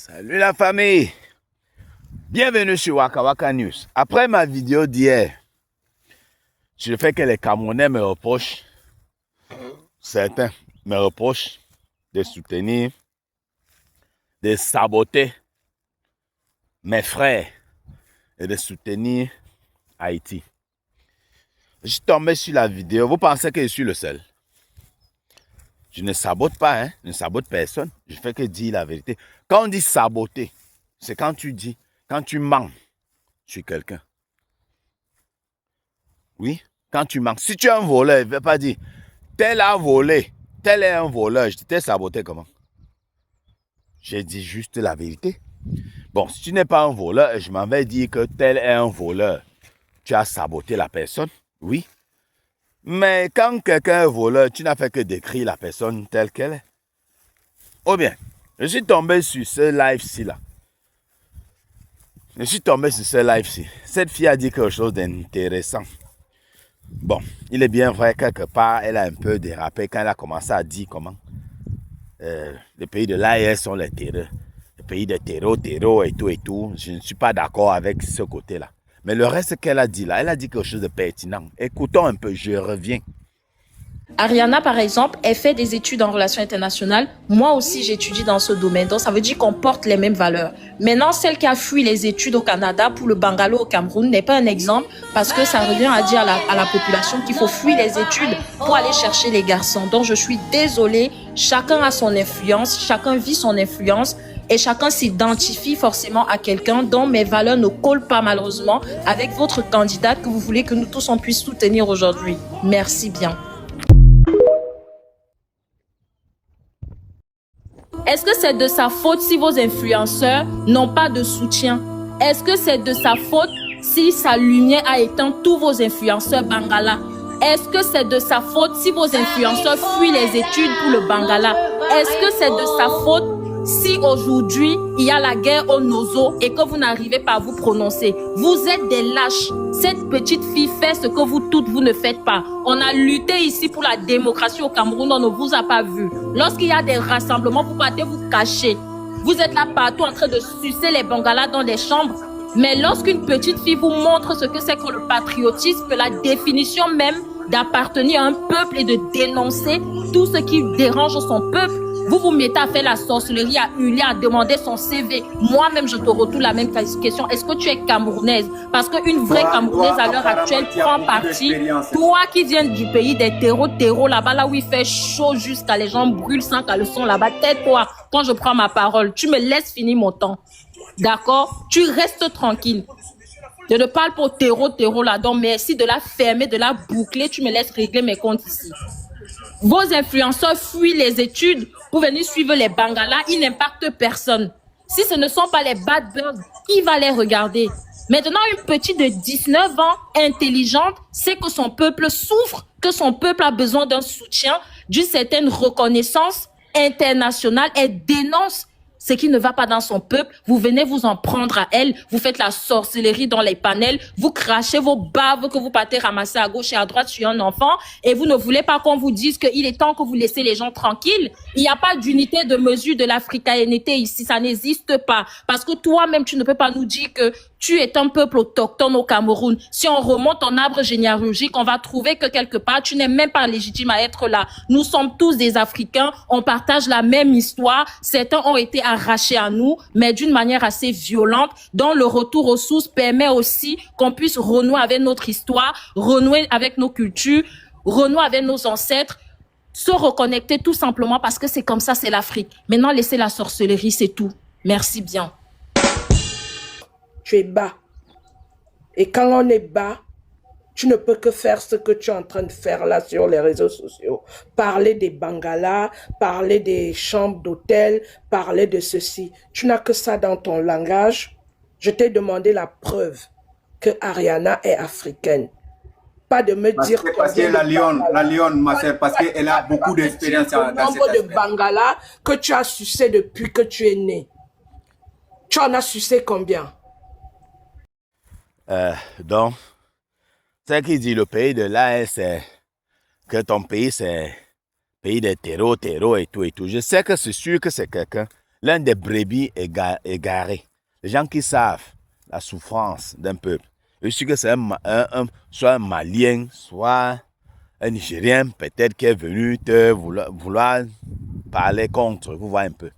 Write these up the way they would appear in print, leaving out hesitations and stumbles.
Salut la famille, bienvenue sur Waka Waka News. Après ma vidéo d'hier, sur le fait que les Camerounais me reprochent, certains me reprochent de soutenir, de saboter mes frères et de soutenir Haïti. Je suis tombé sur la vidéo, vous pensez que je suis le seul? Je ne sabote pas, hein? Je ne sabote personne. Je fais que dire la vérité. Quand on dit saboter, c'est quand tu mens sur quelqu'un. Oui, quand tu mens. Si tu es un voleur, il ne veut pas dire tel a volé, tel est un voleur. Je t'ai saboté comment? J'ai dit juste la vérité. Bon, si tu n'es pas un voleur, je m'en vais dire que tel est un voleur. Tu as saboté la personne, oui. Mais quand quelqu'un est voleur, tu n'as fait que décrire la personne telle qu'elle est. Ou bien, je suis tombé sur ce live-ci là. Cette fille a dit quelque chose d'intéressant. Bon, il est bien vrai, quelque part, elle a un peu dérapé quand elle a commencé à dire comment les pays de l'AES sont les terreurs. Les pays de terreau et tout. Je ne suis pas d'accord avec ce côté-là. Mais le reste qu'elle a dit là, elle a dit quelque chose de pertinent. Écoutons un peu, je reviens. Ariana, par exemple, elle fait des études en relations internationales. Moi aussi, j'étudie dans ce domaine. Donc, ça veut dire qu'on porte les mêmes valeurs. Maintenant, celle qui a fui les études au Canada pour le bungalow au Cameroun n'est pas un exemple parce que ça revient à dire à la population qu'il faut fuir les études pour aller chercher les garçons. Donc, je suis désolée. Chacun a son influence. Chacun vit son influence. Et chacun s'identifie forcément à quelqu'un dont mes valeurs ne collent pas malheureusement avec votre candidate que vous voulez que nous tous on puisse soutenir aujourd'hui. Merci bien. Est-ce que c'est de sa faute si vos influenceurs n'ont pas de soutien? Est-ce que c'est de sa faute si sa lumière a éteint tous vos influenceurs Bangala? Est-ce que c'est de sa faute si vos influenceurs fuient les études pour le Bangala? Est-ce que c'est de sa faute si aujourd'hui, il y a la guerre au Nozo et que vous n'arrivez pas à vous prononcer? Vous êtes des lâches. Cette petite fille fait ce que vous toutes, vous ne faites pas. On a lutté ici pour la démocratie au Cameroun, on ne vous a pas vu. Lorsqu'il y a des rassemblements, vous partez vous cacher. Vous êtes là partout en train de sucer les bangalas dans des chambres. Mais lorsqu'une petite fille vous montre ce que c'est que le patriotisme, la définition même d'appartenir à un peuple et de dénoncer tout ce qui dérange son peuple, vous vous mettez à faire la sorcellerie, à hurler, à demander son CV. Moi-même, je te retourne la même question. Est-ce que tu es camerounaise? Parce qu'une vraie camerounaise à l'heure actuelle prend parti. Toi qui viens du pays des terreaux là-bas, là où il fait chaud jusqu'à les gens brûlent sans caleçon là-bas, tais-toi quand je prends ma parole. Tu me laisses finir mon temps. D'accord? Tu restes tranquille. Je ne parle pas au terreau là. Donc, merci de la fermer, de la boucler. Tu me laisses régler mes comptes ici. Vos influenceurs fuient les études pour venir suivre les bangalas. Ils n'impactent personne. Si ce ne sont pas les bad birds, qui va les regarder? Maintenant, une petite de 19 ans, intelligente, sait que son peuple souffre, que son peuple a besoin d'un soutien, d'une certaine reconnaissance internationale. Elle dénonce ce qui ne va pas dans son peuple. Vous venez vous en prendre à elle. Vous faites la sorcellerie dans les panels. Vous crachez vos baves que vous partez ramasser à gauche et à droite sur un enfant. Et vous ne voulez pas qu'on vous dise qu'il est temps que vous laissez les gens tranquilles. Il n'y a pas d'unité de mesure de l'africanéité ici. Ça n'existe pas. Parce que toi-même, tu ne peux pas nous dire que tu es un peuple autochtone au Cameroun. Si on remonte ton arbre généalogique, on va trouver que quelque part, tu n'es même pas légitime à être là. Nous sommes tous des Africains. On partage la même histoire. Certains ont été arrachés à nous, mais d'une manière assez violente, dont le retour aux sources permet aussi qu'on puisse renouer avec notre histoire, renouer avec nos cultures, renouer avec nos ancêtres, se reconnecter tout simplement parce que c'est comme ça, c'est l'Afrique. Maintenant, laissez la sorcellerie, c'est tout. Merci bien. Tu es bas. Et quand on est bas, tu ne peux que faire ce que tu es en train de faire là sur les réseaux sociaux. Parler des bangalas, parler des chambres d'hôtel, parler de ceci. Tu n'as que ça dans ton langage. Je t'ai demandé la preuve que Ariana est africaine. Pas de me dire... Parce que la lionne, ma soeur, parce qu'elle a beaucoup d'expérience dans cet nombre de aspect. bangalas que tu as sucé depuis que tu es né. Tu en as sucé combien? Donc, ce qui dit le pays de là, c'est que ton pays, c'est pays de terreau et tout. Je sais que c'est sûr que c'est quelqu'un l'un des brebis égarées. Les gens qui savent la souffrance d'un peuple. Je suis sûr que c'est soit un Malien, soit un Nigérien, peut-être qui est venu te vouloir parler contre, vous voyez un peu.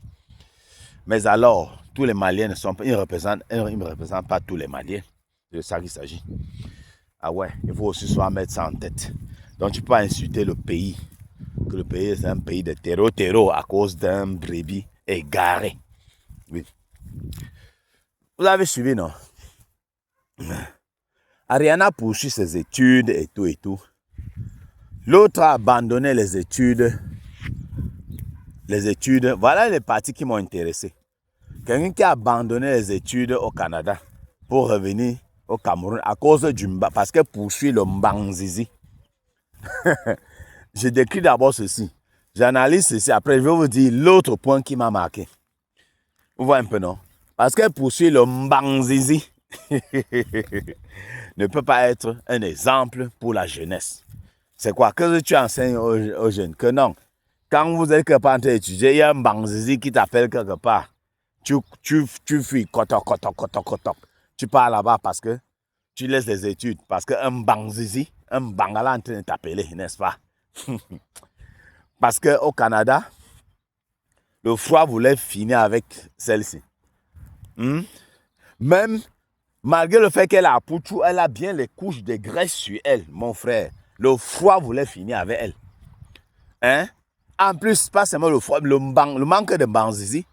Mais alors, tous les Maliens ne sont pas, ils ne représentent pas tous les Maliens. C'est de ça qu'il s'agit. Ah ouais, il faut aussi soit mettre ça en tête. Donc tu peux pas insulter le pays, que le pays est un pays de terreau à cause d'un brebis égaré. Oui. Vous avez suivi, non? Ariana poursuit ses études et tout. L'autre a abandonné les études. Voilà les parties qui m'ont intéressé. Quelqu'un qui a abandonné les études au Canada pour revenir au Cameroun à cause parce qu'elle poursuit le Mbanzizi. Je décris d'abord ceci. J'analyse ceci. Après, je vais vous dire l'autre point qui m'a marqué. Vous voyez un peu, non? Parce qu'elle poursuit le Mbanzizi. Ne peut pas être un exemple pour la jeunesse. C'est quoi? Que tu enseignes aux jeunes? Que non. Quand vous êtes quelque part en train d'étudier, il y a un Mbanzizi qui t'appelle quelque part. Tu fuis, kotok. Tu pars là-bas parce que tu laisses les études. Parce qu'un Mbanzizi, un Bangala en train de t'appeler, n'est-ce pas? Parce qu'au Canada, le froid voulait finir avec celle-ci. Même malgré le fait qu'elle a poutou, elle a bien les couches de graisse sur elle, mon frère. Le froid voulait finir avec elle. Hein? En plus, pas seulement le froid, le manque de Mbanzizi.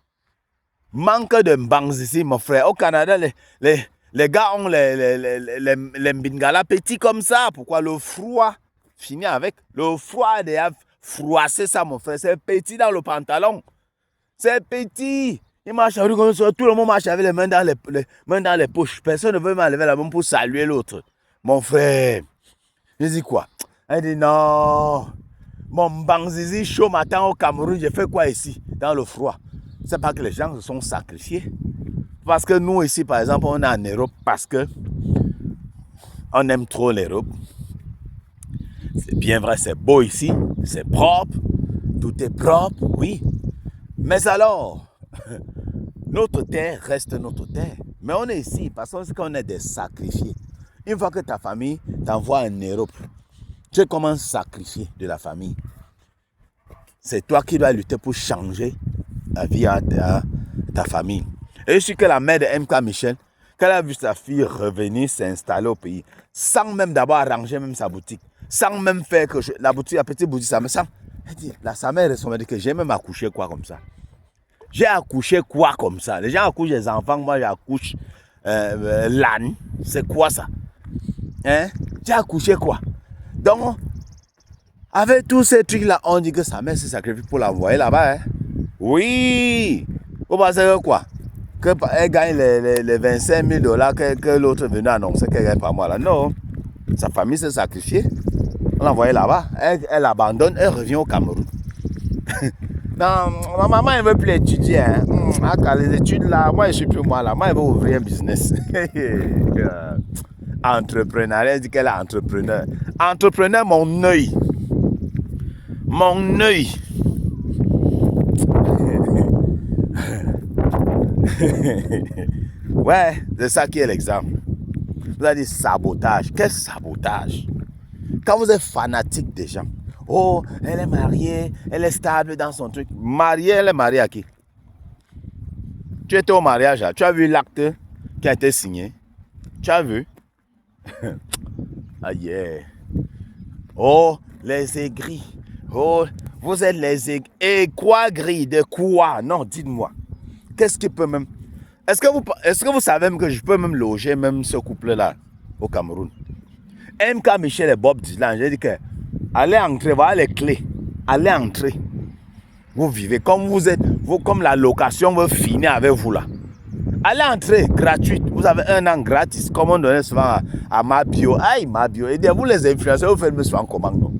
Manque de Mbanzizi, mon frère. Au Canada, les gars ont les Mbingala petits comme ça. Pourquoi le froid finit avec? Le froid a froissé ça, mon frère. C'est petit dans le pantalon. C'est petit. Il marche avec comme ça. Tout le monde marche avec les mains dans les poches. Personne ne veut m'enlever la main pour saluer l'autre. Mon frère. Je dis quoi? Elle dit non. Mon Mbanzizi chaud matin au Cameroun, j'ai fait quoi ici? Dans le froid. C'est pas que les gens se sont sacrifiés. Parce que nous ici, par exemple, on est en Europe parce que on aime trop l'Europe. C'est bien vrai, c'est beau ici, c'est propre, tout est propre, oui. Mais alors, notre terre reste notre terre. Mais on est ici parce qu'on est des sacrifiés. Une fois que ta famille t'envoie en Europe, tu es comme un sacrifié de la famille. C'est toi qui dois lutter pour changer la vie à ta famille. Et je suis que la mère de MK Michel, quand elle a vu sa fille revenir s'installer au pays, sans même d'abord arranger même sa boutique, sans même faire que la petite boutique, ça me sent. Elle dit, sa mère m'a dit que j'ai même accouché quoi comme ça. J'ai accouché quoi comme ça? Les gens accouchent des enfants, moi j'accouche l'âne. C'est quoi ça? Hein? J'ai accouché quoi? Donc, avec tous ces trucs-là, on dit que sa mère s'est sacrifiée pour l'envoyer là-bas. Hein? Oui! Vous pensez que quoi? Qu'elle gagne les 25 000 $ que l'autre venait annoncer qu'elle gagne par mois là. Non. Sa famille s'est sacrifiée. On l'a envoyée là-bas. Elle abandonne, elle revient au Cameroun. Non, ma maman elle ne veut plus étudier. Hein. Les études là, moi je ne suis plus moi là. Moi elle veut ouvrir un business. Entrepreneuriat, elle dit qu'elle est entrepreneur. Entrepreneur, mon œil. Mon œil. Ouais, c'est ça qui est l'exemple. Vous avez dit sabotage. Quel sabotage? Quand vous êtes fanatique des gens, oh, elle est mariée, elle est stable dans son truc. Mariée, elle est mariée à qui? Tu étais au mariage, là. Tu as vu l'acte qui a été signé? Tu as vu? Ah yeah. Oh, les aigris. Oh, vous êtes les aigris. Et quoi gris? De quoi? Non, dites-moi. Qu'est-ce qui peut même... Est-ce que vous savez même que je peux même loger même ce couple-là au Cameroun? MK Michel et Bob Dylan, j'ai dit que allez entrer, voilà les clés. Allez entrer. Vous vivez comme vous êtes, comme la location veut finir avec vous là. Allez entrer, gratuite. Vous avez 1 an gratis, comme on donnait souvent à Mabio. Aïe, Mabio. Et vous les influenceurs, vous faites me souvent en commande. Non?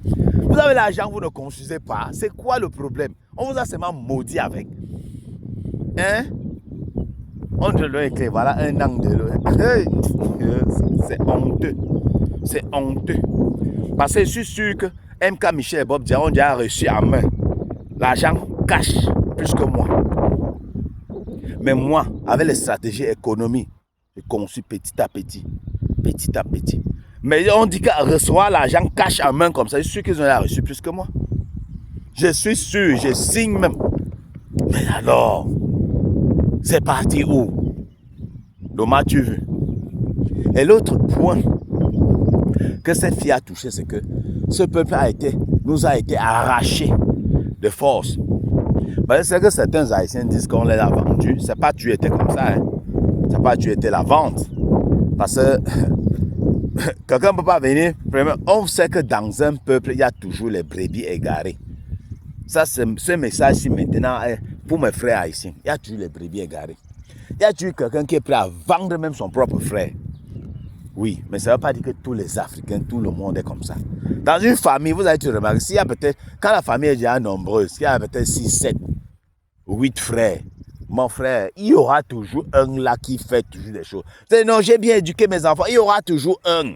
Vous avez l'argent, vous ne construisez pas. C'est quoi le problème? On vous a seulement maudit avec. Hein? On te donne les clés, voilà 1 an de l'eau. C'est honteux. C'est honteux. Parce que je suis sûr que MK Michel et Bob Dylan ont déjà reçu en main l'argent cash plus que moi. Mais moi, avec les stratégies économiques, j'ai conçu petit à petit. Petit à petit. Mais on dit qu'à recevoir l'argent cash en main comme ça, je suis sûr qu'ils ont reçu plus que moi. Je suis sûr, je signe même. Mais alors, c'est parti où? Le m'as-tu vu? Et l'autre point que cette fille a touché, c'est que ce peuple nous a été arraché de force. C'est que certains Haïtiens disent qu'on les a vendus. C'est pas tu étais comme ça. Hein. C'est pas tu étais la vente. Parce que quelqu'un ne peut pas venir. On sait que dans un peuple, il y a toujours les brebis égarées. Ça, ce message-ci maintenant est pour mes frères haïtiens. Il y a toujours les brebis égarées. Il y a toujours quelqu'un qui est prêt à vendre même son propre frère. Oui, mais ça ne veut pas dire que tous les Africains, tout le monde est comme ça. Dans une famille, vous avez remarqué, s'il y a peut-être, quand la famille est déjà nombreuse, il y a peut-être 6, 7, 8 frères. Mon frère, il y aura toujours un là qui fait toujours des choses. Non, j'ai bien éduqué mes enfants. Il y aura toujours un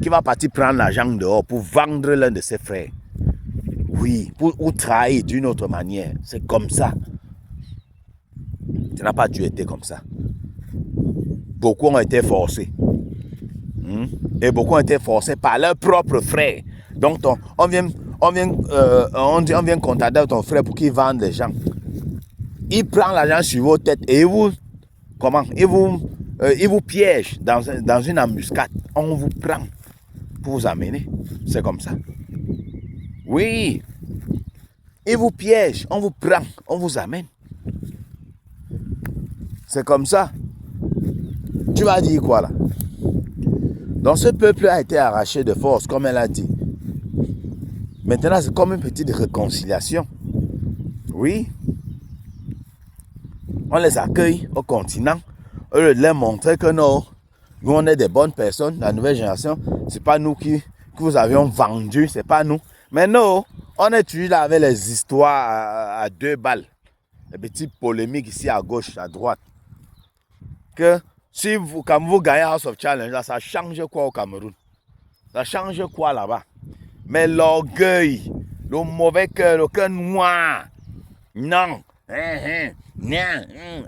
qui va partir prendre l'argent dehors pour vendre l'un de ses frères. Oui, ou trahir d'une autre manière. C'est comme ça. Ça n'a pas dû être comme ça. Beaucoup ont été forcés. Et beaucoup ont été forcés par leurs propres frères. Donc, on vient contacter ton frère pour qu'il vende les gens. Il prend l'argent sur vos têtes et il vous piège dans une embuscade. On vous prend pour vous amener. C'est comme ça. Oui. Il vous piège, on vous prend, on vous amène. C'est comme ça. Tu vas dire quoi là? Donc ce peuple a été arraché de force, comme elle a dit. Maintenant, c'est comme une petite réconciliation. Oui. On les accueille au continent. On leur montrer que non, nous on est des bonnes personnes. La nouvelle génération, c'est pas nous qui vous avions vendu, c'est pas nous. Mais non, on est toujours là avec les histoires à 2 balles. Les petites polémiques ici à gauche, à droite. Que si comme vous gagnez House of Challenge, là, ça change quoi au Cameroun? Ça change quoi là-bas? Mais l'orgueil, le mauvais cœur, le cœur noir. Non.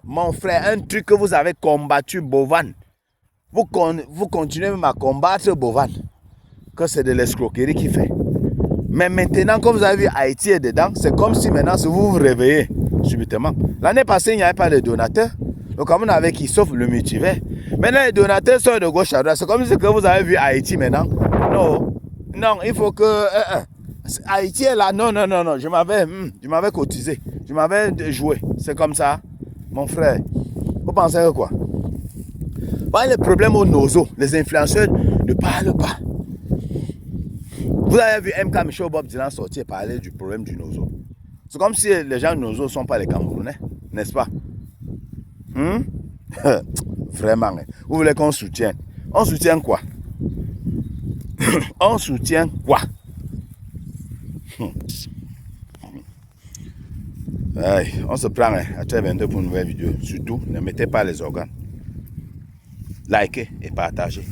Mon frère, un truc que vous avez combattu Bovan. Vous continuez même à combattre Bovan. Que c'est de l'escroquerie qu'il fait. Mais maintenant, comme vous avez vu, Haïti est dedans, c'est comme si maintenant, si vous vous réveillez subitement. L'année passée, il n'y avait pas de donateurs. Donc, comme on avait qui sauf le multivers. Maintenant, les donateurs sont de gauche à droite. C'est comme si que vous avez vu Haïti maintenant. Non, il faut que... Haïti est là. Non. Je m'avais cotisé. Je m'avais joué. C'est comme ça. Mon frère, vous pensez que quoi? Voilà le problème aux nosos. Les influenceurs ne parlent pas. Vous avez vu MK Michel Bob Dylan sortir et parler du problème du nozo. C'est comme si les gens nozo ne sont pas les Camerounais, n'est-ce pas? Vraiment. Vous voulez qu'on soutienne? On soutient quoi? On soutient quoi? On se prend à très bientôt pour une nouvelle vidéo. Surtout, ne mettez pas les organes. Likez et partagez.